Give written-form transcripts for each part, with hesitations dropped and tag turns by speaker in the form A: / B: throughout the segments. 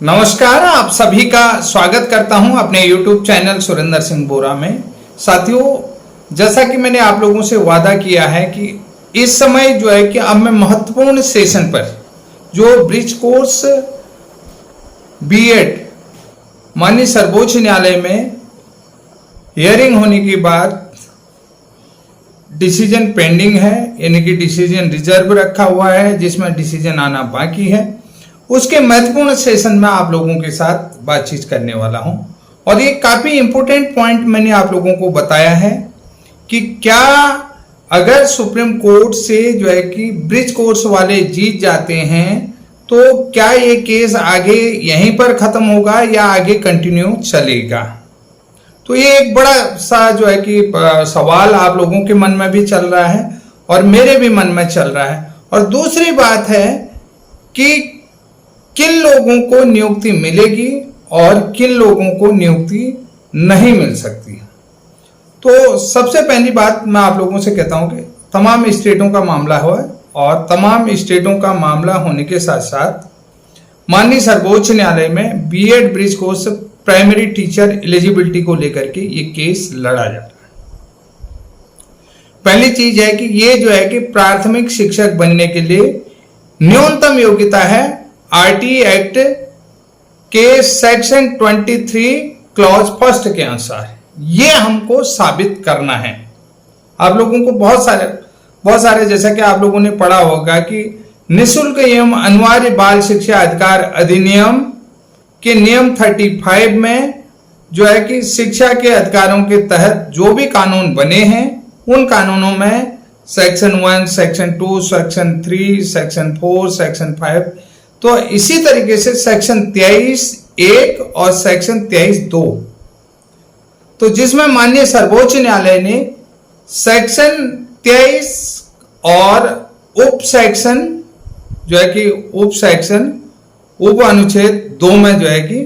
A: नमस्कार, आप सभी का स्वागत करता हूं अपने YouTube चैनल सुरेंद्र सिंह बोरा में। साथियों, जैसा कि मैंने आप लोगों से वादा किया है कि इस समय जो है कि अब मैं महत्वपूर्ण सेशन पर जो ब्रिज कोर्स बीएड माननीय सर्वोच्च न्यायालय में हियरिंग होने के बाद डिसीजन पेंडिंग है, यानी कि डिसीजन रिजर्व रखा हुआ है जिसमें डिसीजन आना बाकी है, उसके महत्वपूर्ण सेशन में आप लोगों के साथ बातचीत करने वाला हूं। और ये काफी इंपॉर्टेंट पॉइंट मैंने आप लोगों को बताया है कि क्या अगर सुप्रीम कोर्ट से जो है कि ब्रिज कोर्स वाले जीत जाते हैं तो क्या ये केस आगे यहीं पर खत्म होगा या आगे कंटिन्यू चलेगा। तो ये एक बड़ा सा जो है कि सवाल आप लोगों के मन में भी चल रहा है और मेरे भी मन में चल रहा है। और दूसरी बात है कि किन लोगों को नियुक्ति मिलेगी और किन लोगों को नियुक्ति नहीं मिल सकती। तो सबसे पहली बात मैं आप लोगों से कहता हूं कि तमाम स्टेटों का मामला हुआ और तमाम स्टेटों का मामला होने के साथ साथ माननीय सर्वोच्च न्यायालय में B Ed bridge course primary teacher eligibility को लेकर के ये केस लड़ा जा रहा है। पहली चीज है कि ये जो है कि प्राथमिक शिक्षक बनने के लिए न्यूनतम योग्यता है आरटीई एक्ट के सेक्शन 23 क्लॉज फर्स्ट के अनुसार। ये हमको साबित करना है। आप लोगों को बहुत सारे जैसा कि आप लोगों ने पढ़ा होगा कि निःशुल्क एवं अनिवार्य बाल शिक्षा अधिकार अधिनियम के नियम 35 में जो है कि शिक्षा के अधिकारों के तहत जो भी कानून बने हैं उन कानूनों में section 1, section 2, section 3, section 4, section 5, तो इसी तरीके से सेक्शन 23(1) और सेक्शन 23(2), तो जिसमें माननीय सर्वोच्च न्यायालय ने सेक्शन 23 और उप सेक्शन जो है कि उप अनुच्छेद 2 में जो है कि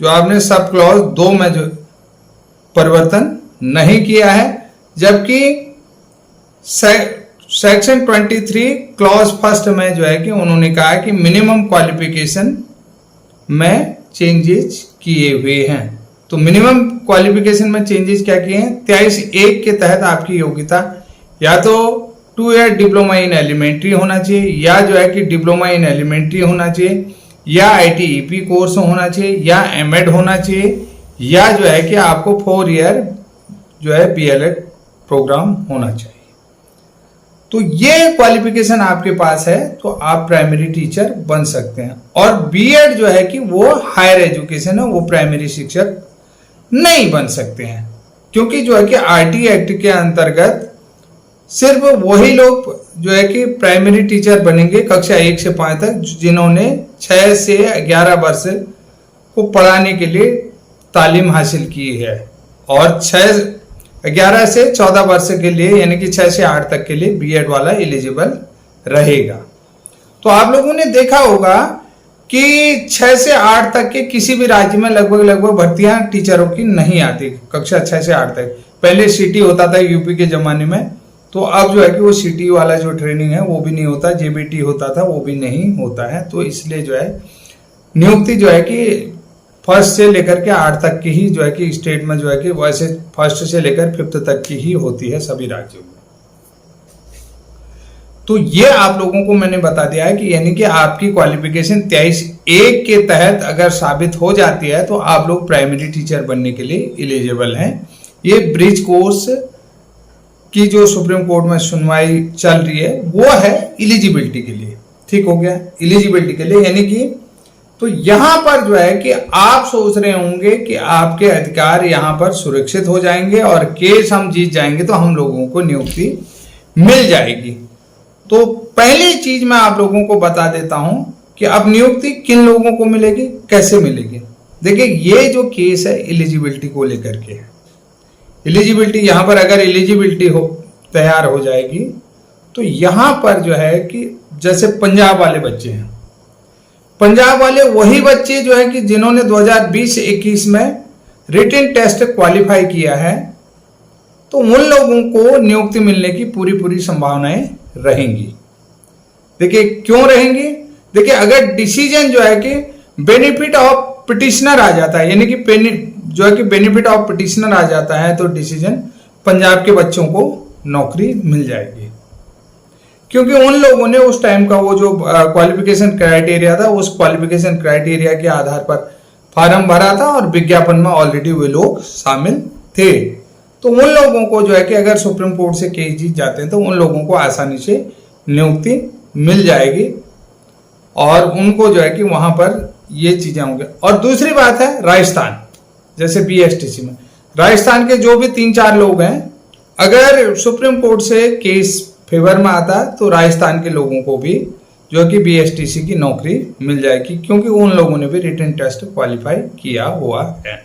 A: जो आपने सब क्लॉज 2 में जो परिवर्तन नहीं किया है, जबकि सेक्शन 23 क्लॉज फर्स्ट में जो है कि उन्होंने कहा कि मिनिमम क्वालिफिकेशन में चेंजेस किए हुए हैं। तो मिनिमम क्वालिफिकेशन में चेंजेस क्या किए हैं? 23(1) के तहत आपकी योग्यता या तो 2 ईयर डिप्लोमा इन एलिमेंट्री होना चाहिए, या जो है कि डिप्लोमा इन एलिमेंट्री होना चाहिए, या आईटीईपी कोर्स होना चाहिए, या एमएड होना चाहिए, या जो है कि आपको 4 ईयर जो है बीएलएड प्रोग्राम होना चाहिए। तो ये क्वालिफिकेशन आपके पास है तो आप प्राइमरी टीचर बन सकते हैं। और बीएड जो है कि वो हायर एजुकेशन है, वो प्राइमरी शिक्षक नहीं बन सकते हैं, क्योंकि जो है कि आरटी एक्ट के अंतर्गत सिर्फ वही लोग जो है कि प्राइमरी टीचर बनेंगे कक्षा 1 से 5 तक जिन्होंने 6 से 11 वर्ष को पढ़ाने के लिए तालीम हासिल की है, और 11 से 14 वर्ष के लिए यानी कि 6 से 8 तक के लिए बीएड वाला एलिजिबल रहेगा। तो आप लोगों ने देखा होगा कि 6 से 8 तक के किसी भी राज्य में लगभग भर्तियां टीचरों की नहीं आती कक्षा 6 से 8 तक। पहले सीटी होता था यूपी के जमाने में, तो अब जो है कि वो सीटी वाला जो ट्रेनिंग है वो भी नहीं होता, जेबीटी होता था वो भी नहीं होता है। तो इसलिए जो है नियुक्ति जो है कि फर्स्ट से लेकर के 8 तक की ही जो है कि स्टेट में जो है कि वैसे फर्स्ट से लेकर 5th तक की ही होती है सभी राज्यों में। तो ये आप लोगों को मैंने बता दिया है कि यानी कि आपकी क्वालिफिकेशन 23(1) के तहत अगर साबित हो जाती है तो आप लोग प्राइमरी टीचर बनने के लिए एलिजिबल हैं। ये ब्रिज कोर्स की जो सुप्रीम कोर्ट में सुनवाई चल रही है वो है एलिजिबिलिटी के लिए। ठीक हो गया, एलिजिबिलिटी के लिए, यानी कि तो यहां पर जो है कि आप सोच रहे होंगे कि आपके अधिकार यहां पर सुरक्षित हो जाएंगे और केस हम जीत जाएंगे तो हम लोगों को नियुक्ति मिल जाएगी। तो पहली चीज मैं आप लोगों को बता देता हूं कि अब नियुक्ति किन लोगों को मिलेगी, कैसे मिलेगी। देखिए, ये जो केस है एलिजिबिलिटी को लेकर के है। एलिजिबिलिटी यहां पर अगर एलिजिबिलिटी हो तैयार हो जाएगी तो यहां पर जो है कि जैसे पंजाब वाले बच्चे हैं, पंजाब वाले वही बच्चे जो है कि जिन्होंने 2020-21 में रिटन टेस्ट क्वालिफाई किया है, तो उन लोगों को नियुक्ति मिलने की पूरी संभावनाएं रहेंगी। देखिए क्यों रहेंगी, देखिए अगर डिसीजन जो है कि बेनिफिट ऑफ पिटिशनर आ जाता है, यानी कि जो है कि बेनिफिट ऑफ पिटिशनर आ जाता है तो डिसीजन पंजाब के बच्चों को नौकरी मिल जाएगी, क्योंकि उन लोगों ने उस टाइम का वो जो क्वालिफिकेशन क्राइटेरिया था उस क्वालिफिकेशन क्राइटेरिया के आधार पर फॉर्म भरा था और विज्ञापन में ऑलरेडी वे लोग शामिल थे। तो उन लोगों को जो है कि अगर सुप्रीम कोर्ट से केस जीत जाते हैं तो उन लोगों को आसानी से नियुक्ति मिल जाएगी और उनको जो है कि वहां पर ये चीजें होंगी। और दूसरी बात है राजस्थान, जैसे बीएसटीसी में राजस्थान के जो भी 3-4 लोग हैं, अगर सुप्रीम कोर्ट से केस फेवर में आता तो राजस्थान के लोगों को भी जो कि बीएसटीसी की नौकरी मिल जाएगी, क्योंकि उन लोगों ने भी रिटन टेस्ट क्वालिफाई किया हुआ है।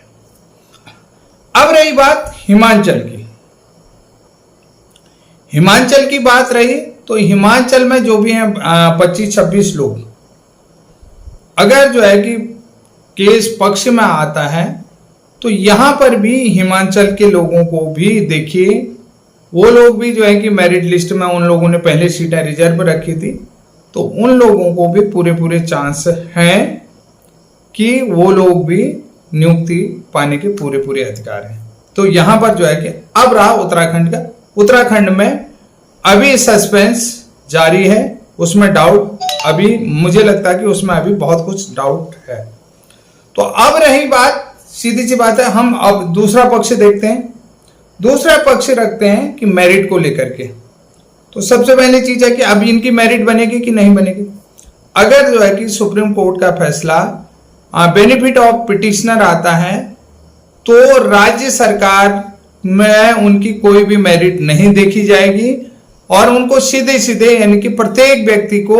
A: अब रही बात हिमाचल की, हिमाचल की बात रही तो हिमाचल में जो भी हैं 25-26 लोग, अगर जो है कि केस पक्ष में आता है तो यहां पर भी हिमाचल के लोगों को भी देखिए, वो लोग भी जो है कि मेरिट लिस्ट में उन लोगों ने पहले सीटें रिजर्व रखी थी, तो उन लोगों को भी पूरे चांस हैं कि वो लोग भी नियुक्ति पाने के पूरे अधिकार हैं। तो यहां पर जो है कि अब रहा उत्तराखंड का, उत्तराखंड में अभी सस्पेंस जारी है, उसमें डाउट अभी मुझे लगता है कि उसमें अभी बहुत कुछ डाउट है। तो अब रही बात, सीधी सी बात है, हम अब दूसरा पक्ष देखते हैं, दूसरा पक्ष रखते हैं कि मेरिट को लेकर के। तो सबसे पहली चीज है कि अब इनकी मेरिट बनेगी कि नहीं बनेगी। अगर जो है कि सुप्रीम कोर्ट का फैसला बेनिफिट ऑफ पिटिशनर आता है तो राज्य सरकार में उनकी कोई भी मेरिट नहीं देखी जाएगी और उनको सीधे सीधे यानी कि प्रत्येक व्यक्ति को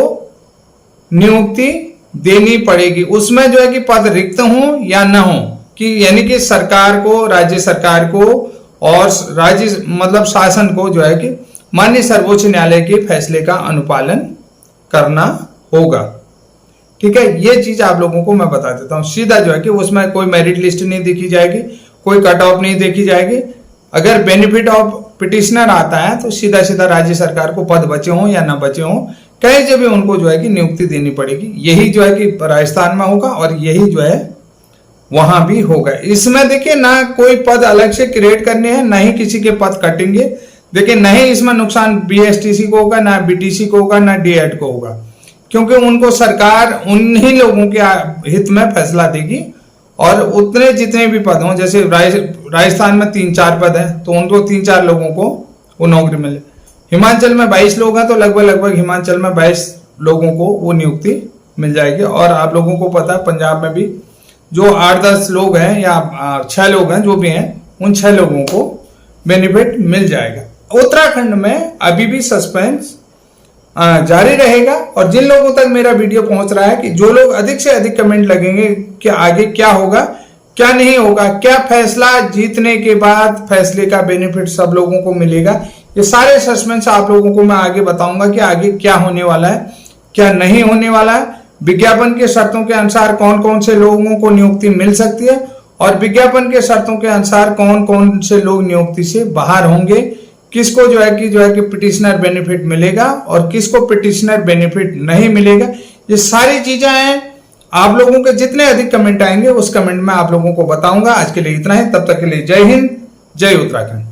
A: नियुक्ति देनी पड़ेगी, उसमें जो है कि पद रिक्त हो या ना हो, कि यानी कि सरकार को, राज्य सरकार को और राज्य मतलब शासन को जो है कि माननीय सर्वोच्च न्यायालय के फैसले का अनुपालन करना होगा। ठीक है, ये चीज आप लोगों को मैं बता देता हूं। सीधा जो है कि उसमें कोई मेरिट लिस्ट नहीं देखी जाएगी, कोई कट ऑफ नहीं देखी जाएगी। अगर बेनिफिट ऑफ पिटिशनर आता है तो सीधा सीधा राज्य सरकार को पद बचे हों या ना बचे हों, कहीं से भी उनको जो है कि नियुक्ति देनी पड़ेगी। यही जो है कि राजस्थान में होगा और यही जो है वहां भी होगा। इसमें देखिए ना कोई पद अलग से क्रिएट करने हैं, ना ही किसी के पद कटेंगे। देखिए नहीं इसमें नुकसान बीएसटीसी को होगा, ना बीटीसी को होगा, ना डीएड को होगा, क्योंकि उनको सरकार उन्हीं लोगों के हित में फैसला देगी और उतने जितने भी पद हों, जैसे राजस्थान में 3-4 पद हैं तो उनको 3-4 लोगों को वो नौकरी मिले। हिमाचल में 22 लोग हैं तो लगभग हिमाचल में 22 लोगों को वो नियुक्ति मिल जाएगी। और आप लोगों को पता है पंजाब में भी जो 8-10 लोग हैं या 6 लोग हैं जो भी हैं, उन 6 लोगों को बेनिफिट मिल जाएगा। उत्तराखंड में अभी भी सस्पेंस जारी रहेगा और जिन लोगों तक मेरा वीडियो पहुंच रहा है कि जो लोग अधिक से अधिक कमेंट लगेंगे कि आगे क्या होगा क्या नहीं होगा, क्या फैसला जीतने के बाद फैसले का बेनिफिट सब लोगों को मिलेगा, ये सारे सस्पेंस आप लोगों को मैं आगे बताऊंगा कि आगे क्या होने वाला है क्या नहीं होने वाला है। विज्ञापन के शर्तों के अनुसार कौन कौन से लोगों को नियुक्ति मिल सकती है और विज्ञापन के शर्तों के अनुसार कौन कौन से लोग नियुक्ति से बाहर होंगे, किसको जो है कि पिटिशनर बेनिफिट मिलेगा और किसको पिटिशनर बेनिफिट नहीं मिलेगा। ये सारी चीजें हैं, आप लोगों के जितने अधिक कमेंट आएंगे उस कमेंट में आप लोगों को बताऊंगा। आज के लिए इतना ही, तब तक के लिए जय हिंद, जय उत्तराखंड।